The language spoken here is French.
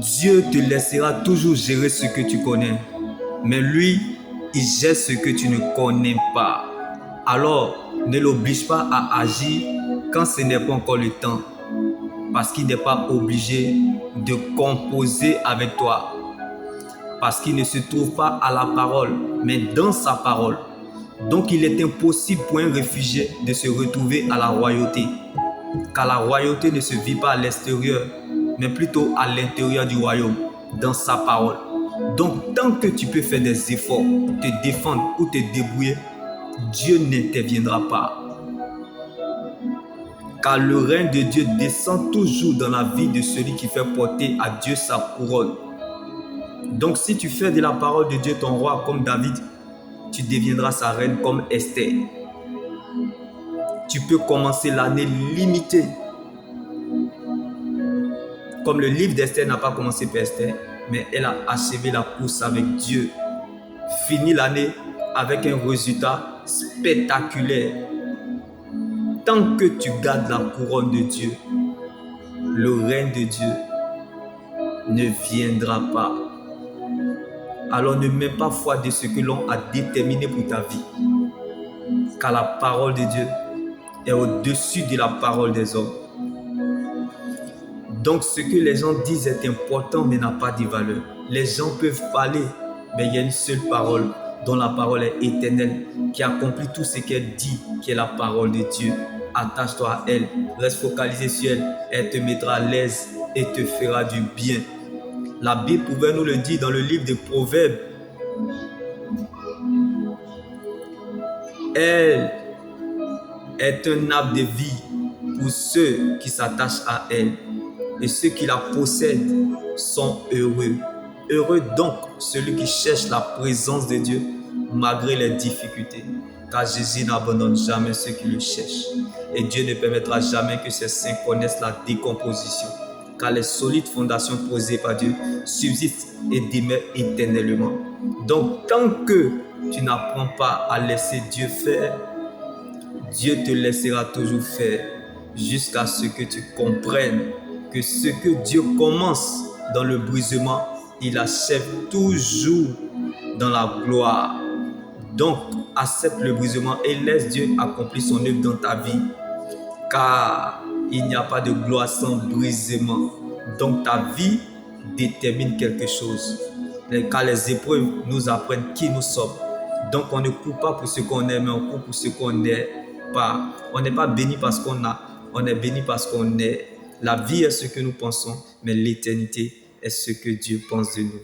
Dieu te laissera toujours gérer ce que tu connais. Mais lui, il gère ce que tu ne connais pas. Alors, ne l'oblige pas à agir quand ce n'est pas encore le temps. Parce qu'il n'est pas obligé de composer avec toi. Parce qu'il ne se trouve pas à la parole, mais dans sa parole. Donc il est impossible pour un réfugié de se retrouver à la royauté. Car la royauté ne se vit pas à l'extérieur, mais plutôt à l'intérieur du royaume, dans sa parole. Donc tant que tu peux faire des efforts, te défendre ou te débrouiller, Dieu n'interviendra pas. Car le règne de Dieu descend toujours dans la vie de celui qui fait porter à Dieu sa couronne. Donc si tu fais de la parole de Dieu ton roi comme David, tu deviendras sa reine comme Esther. Tu peux commencer l'année limitée. Comme le livre d'Esther n'a pas commencé par Esther, mais elle a achevé la course avec Dieu. Fini l'année avec un résultat spectaculaire. Tant que tu gardes la couronne de Dieu, le règne de Dieu ne viendra pas. Alors ne mets pas foi de ce que l'on a déterminé pour ta vie. Car la parole de Dieu est au-dessus de la parole des hommes. Donc ce que les gens disent est important mais n'a pas de valeur. Les gens peuvent parler, mais il y a une seule parole dont la parole est éternelle, qui accomplit tout ce qu'elle dit, qui est la parole de Dieu. Attache-toi à elle, reste focalisé sur elle, elle te mettra à l'aise et te fera du bien. La Bible pouvait nous le dire dans le livre des Proverbes. Elle est un arbre de vie pour ceux qui s'attachent à elle. Et ceux qui la possèdent sont heureux. Heureux donc celui qui cherche la présence de Dieu malgré les difficultés. Car Jésus n'abandonne jamais ceux qui le cherchent. Et Dieu ne permettra jamais que ses saints connaissent la décomposition. Car les solides fondations posées par Dieu subsistent et demeurent éternellement. Donc tant que tu n'apprends pas à laisser Dieu faire, Dieu te laissera toujours faire jusqu'à ce que tu comprennes que ce que Dieu commence dans le brisement, il achève toujours dans la gloire. Donc, accepte le brisement et laisse Dieu accomplir son œuvre dans ta vie. Car il n'y a pas de gloire sans brisement. Donc, ta vie détermine quelque chose. Car les épreuves nous apprennent qui nous sommes. Donc, on ne court pas pour ce qu'on est, mais on court pour ce qu'on n'est pas. On n'est pas béni parce qu'on a, on est béni parce qu'on est. La vie est ce que nous pensons, mais l'éternité est ce que Dieu pense de nous.